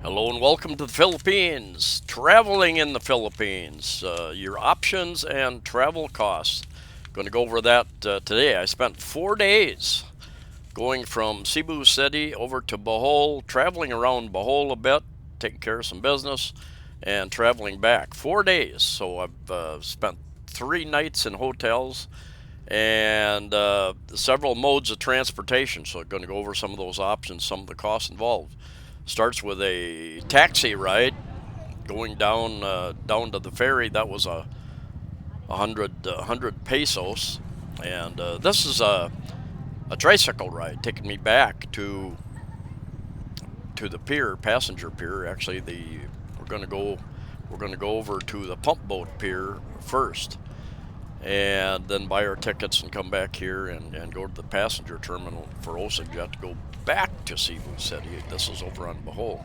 Hello and welcome to the Philippines. Traveling in the Philippines, your options and travel costs. Going to go over that today. I spent 4 days going from Cebu City over to Bohol, traveling around Bohol a bit, taking care of some business, and traveling back. 4 days. So I've spent 3 nights in hotels and several modes of transportation. So I'm going to go over some of those options, some of the costs involved. Starts with a taxi ride going down to the ferry. That was a hundred pesos, and this is a tricycle ride taking me back to the pier, passenger pier. Actually, the we're gonna go we're gonna go over to the pump boat pier first, and then buy our tickets and come back here and go to the passenger terminal for OceanJet to go back to Cebu City. This is over on Bohol.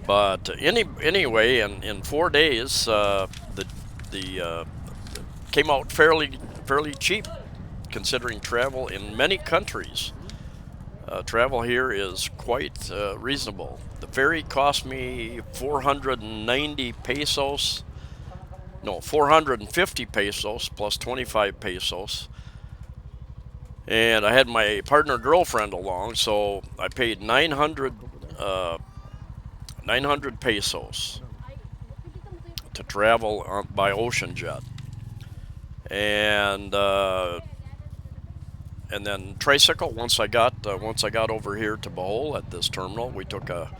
But anyway, in 4 days, the came out fairly cheap considering travel in many countries. Travel here is quite reasonable. The ferry cost me 490 pesos. No, 450 pesos plus 25 pesos. And I had my partner girlfriend along, so I paid 900 pesos to travel by OceanJet. And then tricycle. Once I got over here to Bohol at this terminal, we took a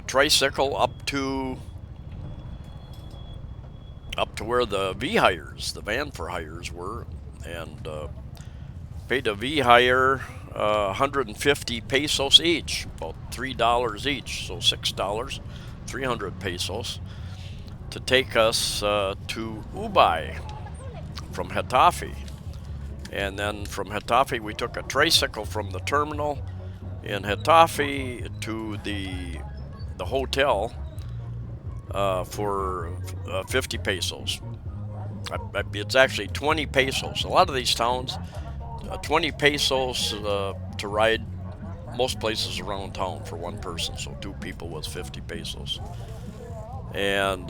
tricycle up to where the Vhires, the van for hires, were, and paid a Vhire 150 pesos each, about $3 each, so $6, 300 pesos, to take us to Ubay from Getafe. And then from Getafe, we took a tricycle from the terminal in Getafe to the hotel for 50 pesos. It's actually 20 pesos. A lot of these towns, 20 pesos to ride most places around town for one person. So two people was 50 pesos. And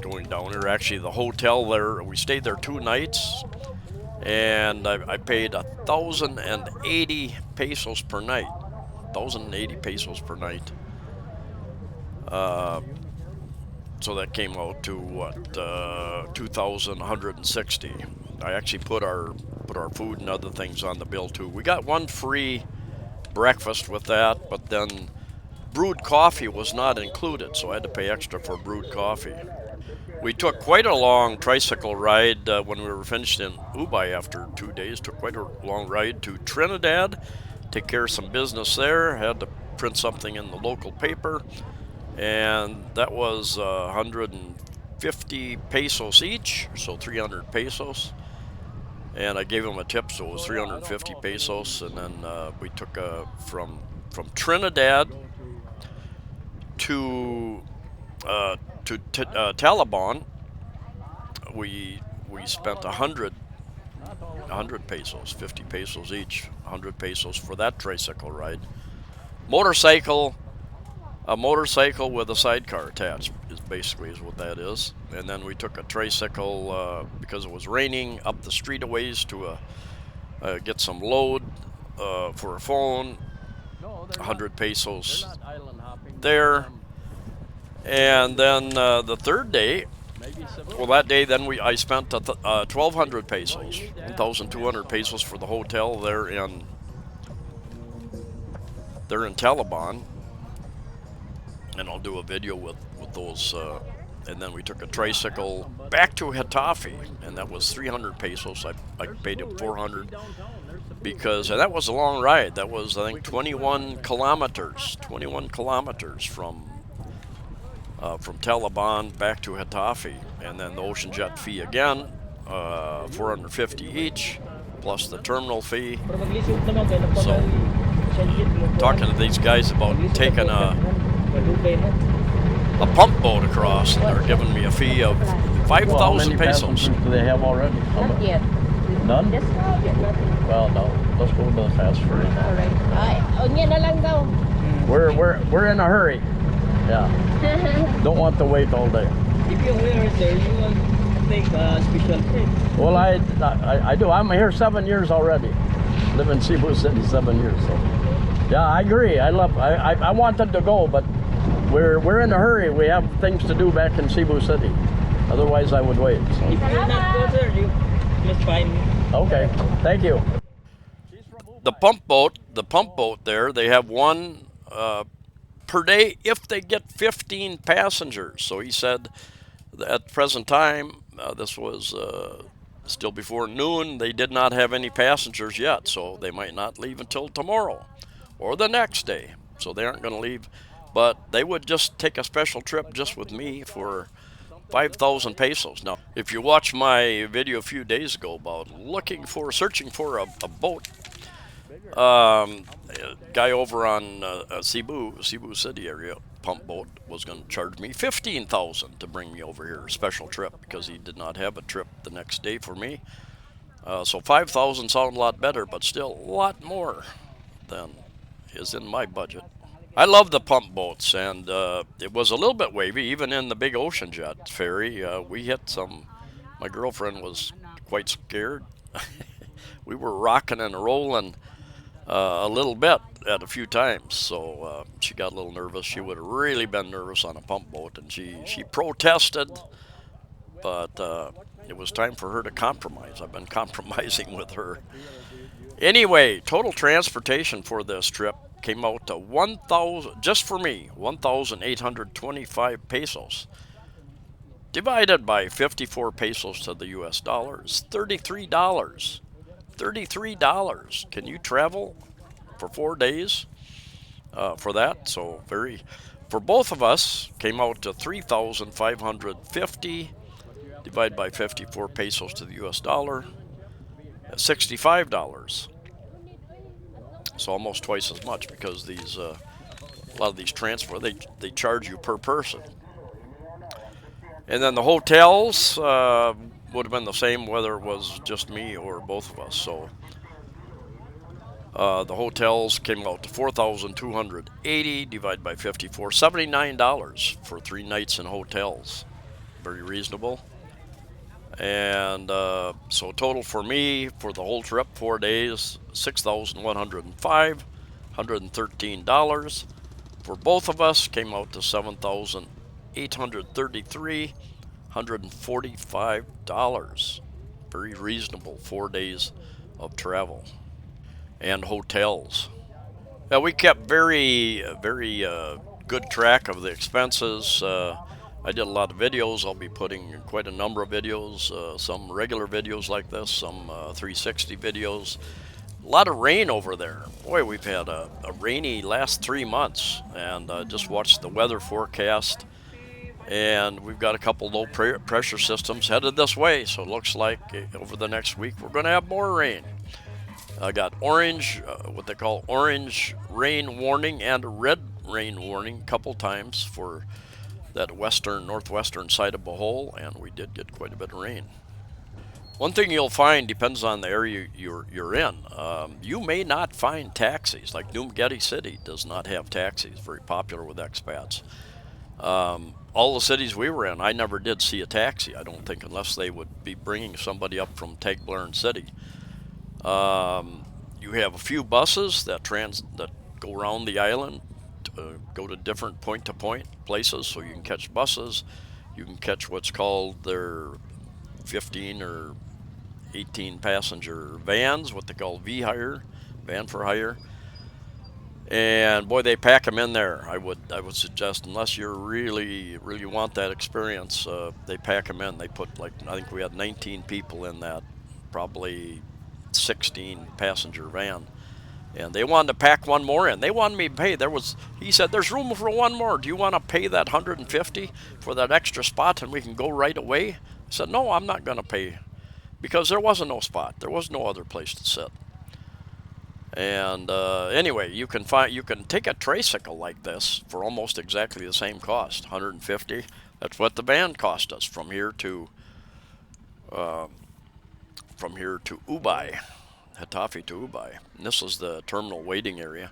going down there, actually the hotel there, we stayed there 2 nights, and I paid 1,080 pesos per night. 1,080 pesos per night. So that came out to what, 2,160. I actually put our food and other things on the bill too. We got one free breakfast with that, but then brewed coffee was not included, so I had to pay extra for brewed coffee. We took quite a long tricycle ride when we were finished in Ubay after 2 days. Took quite a long ride to Trinidad, take care of some business there. Had to print something in the local paper, and that was 150 pesos each, so 300 pesos. And I gave them a tip, so it was 350 pesos. And then we took from Trinidad to Taliban. We spent 100 pesos, 50 pesos each, 100 pesos for that tricycle ride. A motorcycle with a sidecar attached is what that is. And then we took a tricycle because it was raining up the street a ways to get some load for a phone. 100 pesos there. And then the third day, that day then I spent 1,200 pesos, 1,200 pesos for the hotel there in Taliban. And I'll do a video with those. And then we took a tricycle back to Getafe, and that was 300 pesos. I paid him 400 because that was a long ride. That was, I think, 21 kilometers from Taliban back to Getafe, and then the OceanJet fee again, 450 each, plus the terminal fee. So, talking to these guys about taking a pump boat across, and they're giving me a fee of 5,000 pesos. Do they have already? Not yet. None? Just now, yet not. Well, no. Let's go to the fast ferry now. Alright. Ay, o niya na lang daw. We're in a hurry. Yeah. Don't want to wait all day. If you're here, sir, you will take a special trip. Well, I do. I'm here 7 years already. Live in Cebu City 7 years. So, yeah, I agree. I wanted to go, but we're in a hurry. We have things to do back in Cebu City. Otherwise, I would wait. So. If you're not go, sir, you just find me. Okay. Thank you. The pump boat there. They have one per day if they get 15 passengers. So he said that at the present time, this was still before noon, they did not have any passengers yet, so they might not leave until tomorrow or the next day. So they aren't going to leave, but they would just take a special trip just with me for 5,000 pesos. Now, if you watch my video a few days ago about searching for a boat, guy over on Cebu City area pump boat was going to charge me 15,000 to bring me over here, a special trip, because he did not have a trip the next day for me. So 5,000 sounds a lot better, but still a lot more than is in my budget. I love the pump boats, and it was a little bit wavy, even in the big ocean jet ferry. We hit some. My girlfriend was quite scared. We were rocking and rolling a little bit at a few times, so she got a little nervous. She would have really been nervous on a pump boat, and she protested, but it was time for her to compromise. I've been compromising with her. Anyway, total transportation for this trip came out to 1,000, just for me, 1,825 pesos. Divided by 54 pesos to the US dollar is $33. $33. Can you travel for 4 days for that? So for both of us, came out to 3,550 divided by 54 pesos to the US dollar, $65. So almost twice as much, because these a lot of these transport they charge you per person. And then the hotels would have been the same whether it was just me or both of us. So the hotels came out to 4,280 divided by 54, $79 for 3 nights in hotels. Very reasonable. And so total for me for the whole trip, 4 days, 6,105, $113. For both of us, came out to 7,833, $145. Very reasonable 4 days of travel and hotels. Now, we kept very good track of the expenses. I did a lot of videos. I'll be putting quite a number of videos, some regular videos like this, some 360 videos. A lot of rain over there. Boy, we've had a rainy last 3 months, and just watched the weather forecast, and we've got a couple low pressure systems headed this way, so it looks like over the next week we're going to have more rain. I got orange, what they call orange rain warning, and a red rain warning a couple times for that northwestern side of Bohol, and we did get quite a bit of rain. One thing you'll find depends on the area you're in. You may not find taxis. Like Dumaguete City does not have taxis. Very popular with expats. All the cities we were in, I never did see a taxi. I don't think, unless they would be bringing somebody up from Tagbilaran City. You have a few buses that go around the island, go to different point-to-point places, so you can catch buses. You can catch what's called their 15 or 18 passenger vans, what they call Vhire, van for hire. And boy, they pack them in there. I would suggest, unless you really want that experience, they pack them in. They put, I think we had 19 people in that, probably 16 passenger van. And they wanted to pack one more in. They wanted me to pay. He said, there's room for one more. Do you want to pay that 150 for that extra spot and we can go right away? I said, no, I'm not going to pay, because there wasn't no spot. There was no other place to sit. And anyway, you can take a tricycle like this for almost exactly the same cost, 150. That's what the van cost us from here to Ubay. Hitafi to Ubay. And this is the terminal waiting area.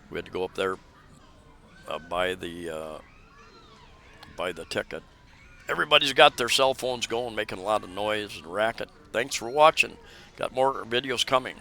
We had to go up there, buy the ticket. Everybody's got their cell phones going, making a lot of noise and racket. Thanks for watching. Got more videos coming.